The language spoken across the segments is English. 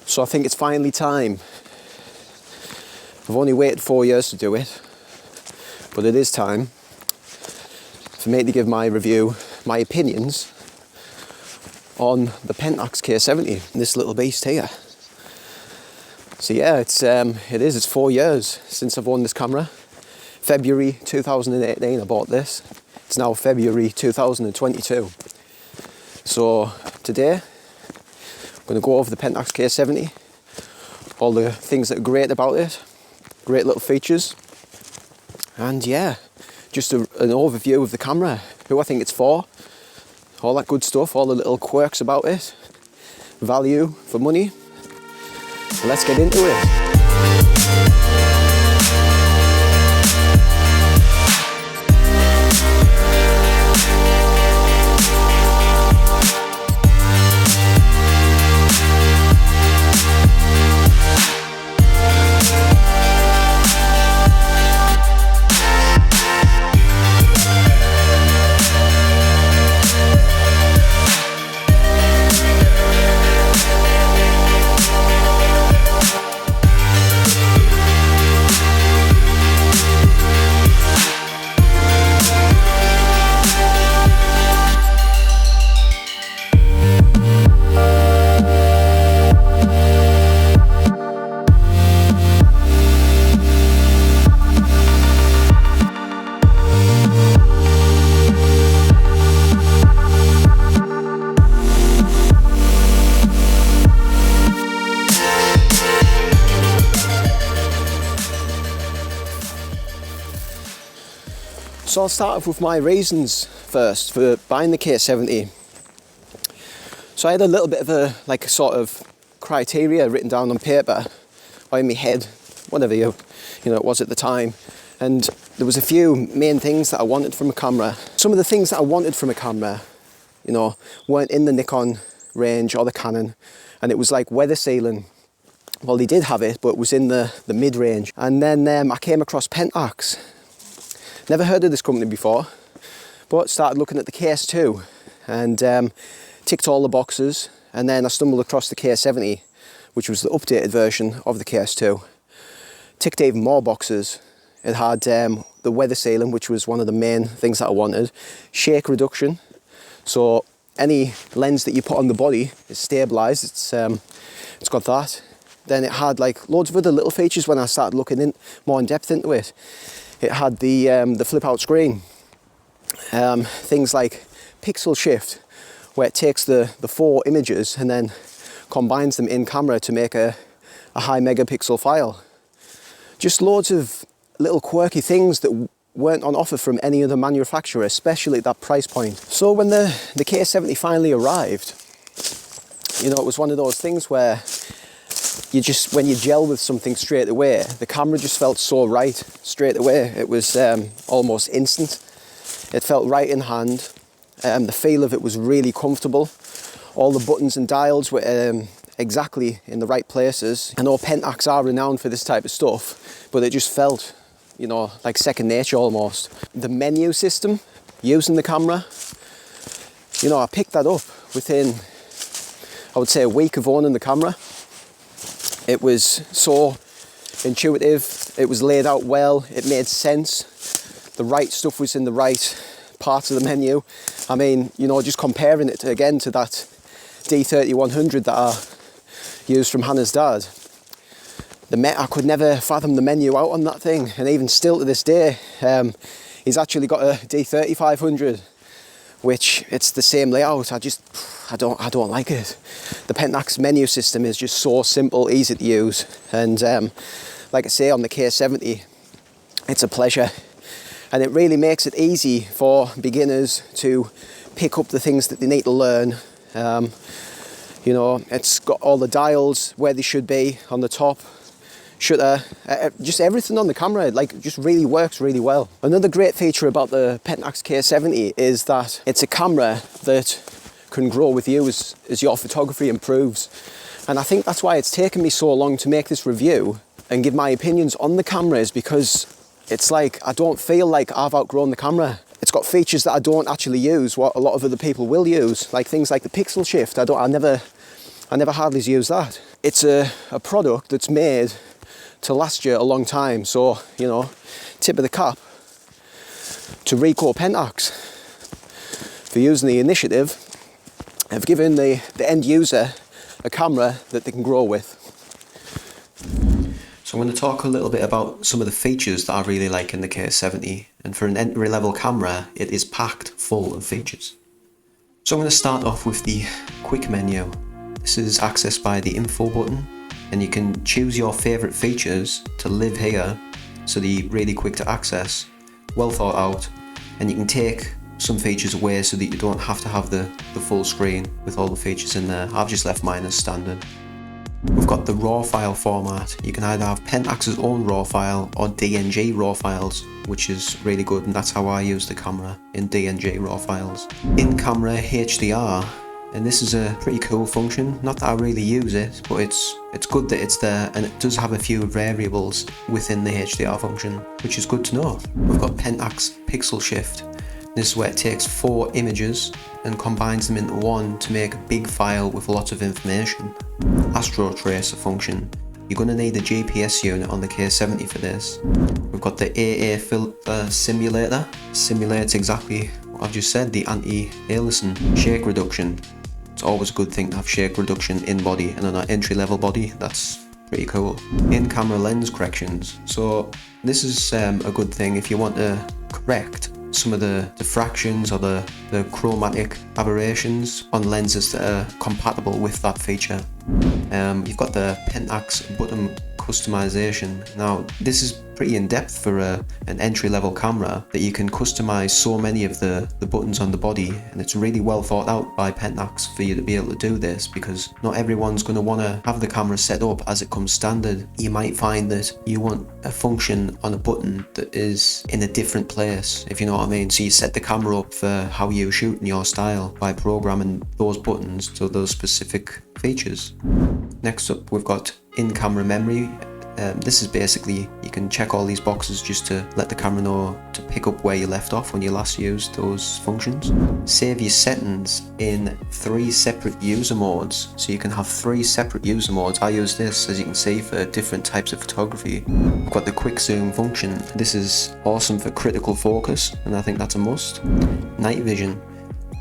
So I think it's finally time. I've only waited 4 years to do it, but it is time for me to give my review, my opinions on the Pentax K70, this little beast here. So yeah, it's 4 years since I've owned this camera. February 2018 I bought this. It's now February 2022. So today I'm going to go over the Pentax K70, all the things that are great about it, great little features, and yeah, just an overview of the camera, who I think it's for, all that good stuff, all the little quirks about it, value for money. Let's get into it. So I'll start off with my reasons first for buying the K70. So I had a little bit of a sort of criteria written down on paper or in my head, whatever it was at the time, and there was a few main things that I wanted from a camera. Some of the things that I wanted from a camera, weren't in the Nikon range or the Canon, and it was like weather sealing. Well, they did have it, but it was in the mid-range. And then I came across Pentax. Never heard of this company before, but started looking at the KS2 and ticked all the boxes. And then I stumbled across the K70, which was the updated version of the KS2. Ticked even more boxes. It had the weather sealing, which was one of the main things that I wanted. Shake reduction, so any lens that you put on the body is stabilised. It's got that. Then it had loads of other little features when I started looking more in depth into it. It had the flip out screen, things like pixel shift, where it takes the 4 images and then combines them in camera to make a high megapixel file. Just loads of little quirky things that weren't on offer from any other manufacturer, especially at that price point. So when the K70 finally arrived, it was one of those things where when you gel with something straight away, the camera just felt so right straight away. It was almost instant. It felt right in hand. The feel of it was really comfortable. All the buttons and dials were exactly in the right places. I know Pentax are renowned for this type of stuff, but it just felt, like second nature almost. The menu system, using the camera, I picked that up within, I would say, a week of owning the camera. It was so intuitive, it was laid out well, it made sense. The right stuff was in the right parts of the menu. I mean, just comparing it again to that D3100 that I used from Hannah's dad. I could never fathom the menu out on that thing, and even still to this day, he's actually got a D3500, which it's the same layout. I don't like it. The Pentax menu system is just so simple, easy to use, and like I say, on the K70, it's a pleasure, and it really makes it easy for beginners to pick up the things that they need to learn. It's got all the dials where they should be on the top, shutter, just everything on the camera, just really works really well. Another great feature about the Pentax K70 is that it's a camera that can grow with you as your photography improves. And I think that's why it's taken me so long to make this review and give my opinions on the camera, is because it's like I don't feel like I've outgrown the camera. It's got features that I don't actually use, what a lot of other people will use, like things like the pixel shift. I never hardly use that. it's a product that's made to last you a long time. So, you know, tip of the cap to Ricoh Pentax for using the initiative of giving the end user a camera that they can grow with. So I'm going to talk a little bit about some of the features that I really like in the K70, and for an entry level camera it is packed full of features. So I'm going to start off with the quick menu. This is accessed by the info button, and you can choose your favourite features to live here, so they're really quick to access, well thought out, and you can take some features away so that you don't have to have the full screen with all the features in there. I've just left mine as standard. We've got the RAW file format. You can either have Pentax's own RAW file or DNG RAW files, which is really good, and that's how I use the camera, in DNG RAW files. In-camera HDR, and this is a pretty cool function. Not that I really use it, but it's good that it's there, and it does have a few variables within the HDR function, which is good to know. We've got Pentax Pixel Shift. This is where it takes 4 images and combines them into one to make a big file with lots of information. Astro Tracer function. You're going to need a GPS unit on the K70 for this. We've got the AA filter simulator. Simulates exactly what I've just said, the anti-Iveson. Shake reduction. It's always a good thing to have shake reduction in body, and on an entry level body, that's pretty cool. In-camera lens corrections. So this is a good thing if you want to correct some of the diffractions or the chromatic aberrations on lenses that are compatible with that feature. You've got the Pentax button customization. Now this is pretty in depth for an entry level camera, that you can customize so many of the buttons on the body, and it's really well thought out by Pentax for you to be able to do this, because not everyone's going to want to have the camera set up as it comes standard. You might find that you want a function on a button that is in a different place, if you know what I mean. So you set the camera up for how you shoot in your style by programming those buttons to those specific features. Next up, we've got in-camera memory. This is basically, you can check all these boxes just to let the camera know to pick up where you left off when you last used those functions. Save your settings in 3 separate user modes, so you can have 3 separate user modes. I use this, as you can see, for different types of photography. I've got the quick zoom function. This is awesome for critical focus, and I think that's a must. Night vision.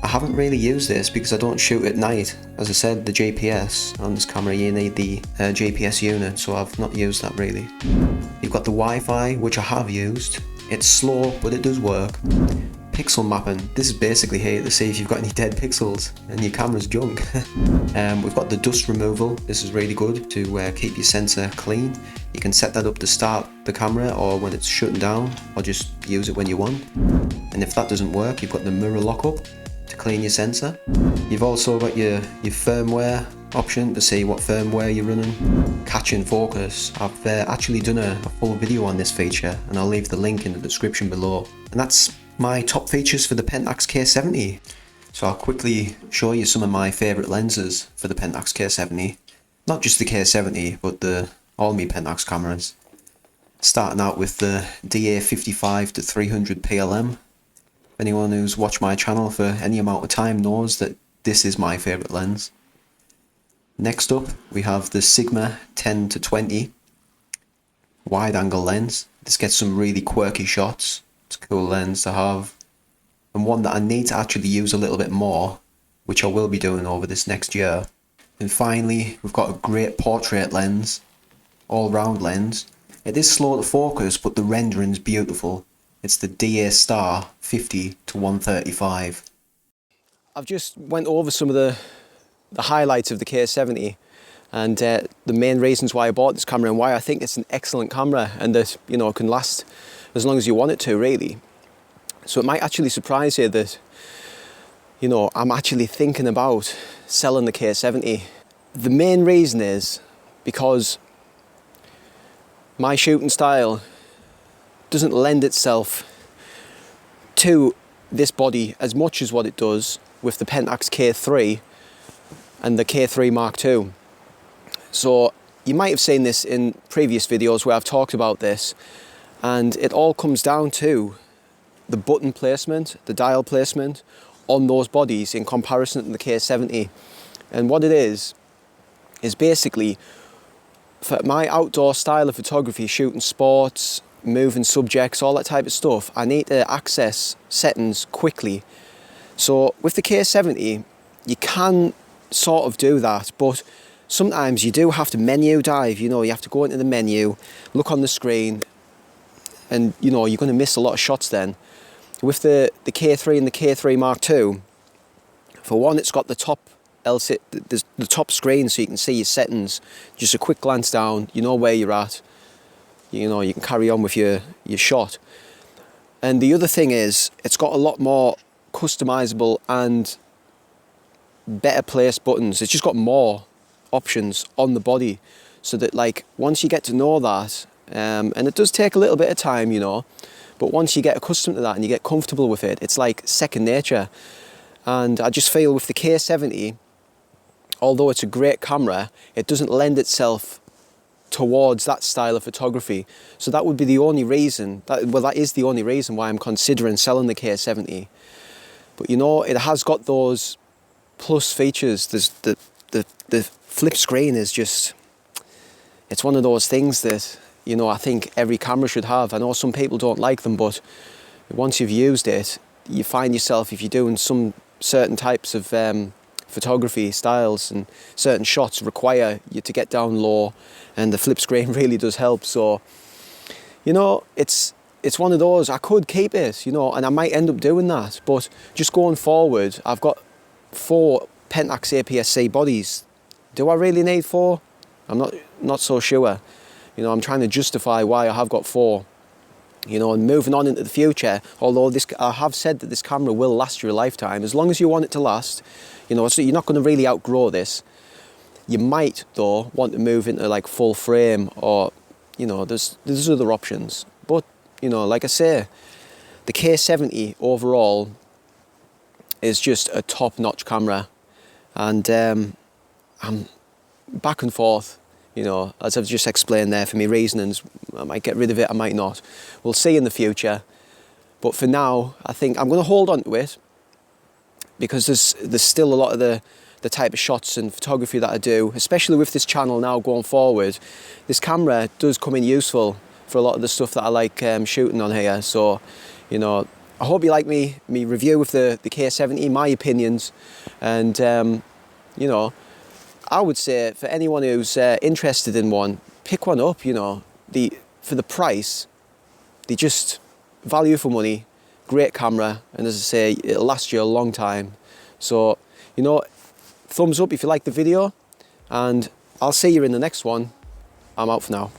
I haven't really used this because I don't shoot at night. As I said, the GPS on this camera, you need the GPS unit, so I've not used that really. You've got the Wi-Fi, which I have used. It's slow, but it does work. Pixel mapping. This is basically here to see if you've got any dead pixels and your camera's junk. We've got the dust removal. This is really good to keep your sensor clean. You can set that up to start the camera or when it's shutting down, or just use it when you want. And if that doesn't work, you've got the mirror lockup to clean your sensor. You've also got your firmware option to see what firmware you're running. Catch and focus. I've actually done a full video on this feature, and I'll leave the link in the description below. And that's my top features for the Pentax K70. So I'll quickly show you some of my favourite lenses for the Pentax K70. Not just the K70, but all my Pentax cameras. Starting out with the DA55 to 300 PLM. Anyone who's watched my channel for any amount of time knows that this is my favourite lens. Next up, we have the Sigma 10 to 20 wide angle lens. This gets some really quirky shots. It's a cool lens to have, and one that I need to actually use a little bit more, which I will be doing over this next year. And finally, we've got a great portrait lens, all round lens. It is slow to focus, but the rendering's beautiful. It's the DA Star 50 to 135. I've just went over some of the highlights of the K70 and the main reasons why I bought this camera and why I think it's an excellent camera, and that, you know, it can last as long as you want it to, really. So it might actually surprise you that, you know, I'm actually thinking about selling the K70. The main reason is because my shooting style doesn't lend itself to this body as much as what it does with the Pentax K3 and the K3 Mark II. So you might have seen this in previous videos where I've talked about this, and it all comes down to the button placement, the dial placement on those bodies in comparison to the K70. And what it is is basically for my outdoor style of photography, shooting sports, moving subjects, all that type of stuff, I need to access settings quickly. So with the K70, you can sort of do that, but sometimes you do have to menu dive, you know, you have to go into the menu, look on the screen, and you know, you're going to miss a lot of shots then. With the K3 and the K3 Mark II, for one, it's got the top the top screen so you can see your settings. Just a quick glance down, you know where you're at. You know, you can carry on with your shot. And the other thing is, it's got a lot more customizable and better placed buttons. It's just got more options on the body, so that like once you get to know that, and it does take a little bit of time, you know, but once you get accustomed to that and you get comfortable with it, it's like second nature. And I just feel with the K70, although it's a great camera, it doesn't lend itself towards that style of photography. So that would be the only reason, that is the only reason why I'm considering selling the K70. But you know, it has got those plus features. There's the flip screen is just, it's one of those things that, you know, I think every camera should have. I know some people don't like them, but once you've used it, you find yourself, if you're doing some certain types of photography styles and certain shots require you to get down low, and the flip screen really does help. So, you know, it's one of those, I could keep it, you know, and I might end up doing that, but just going forward, I've got 4 Pentax APS-C bodies. Do I really need 4? I'm not so sure. You know, I'm trying to justify why I have got 4. You know, and moving on into the future, although I have said that this camera will last you a lifetime, as long as you want it to last, you know, so you're not going to really outgrow this. You might, though, want to move into like full frame, or, you know, there's other options. But, you know, like I say, the K70 overall is just a top-notch camera. And I'm back and forth, you know, as I've just explained there, for me reasonings. I might get rid of it, I might not. We'll see in the future. But for now, I think I'm going to hold on to it, because there's still a lot of the type of shots and photography that I do, especially with this channel now going forward. This camera does come in useful for a lot of the stuff that I like shooting on here. So, you know, I hope you like me review of the K70, my opinions. And, you know, I would say for anyone who's interested in one, pick one up, you know. For the price, they just value for money, great camera, and as I say, it'll last you a long time. So, you know, thumbs up if you like the video, and I'll see you in the next one. I'm out for now.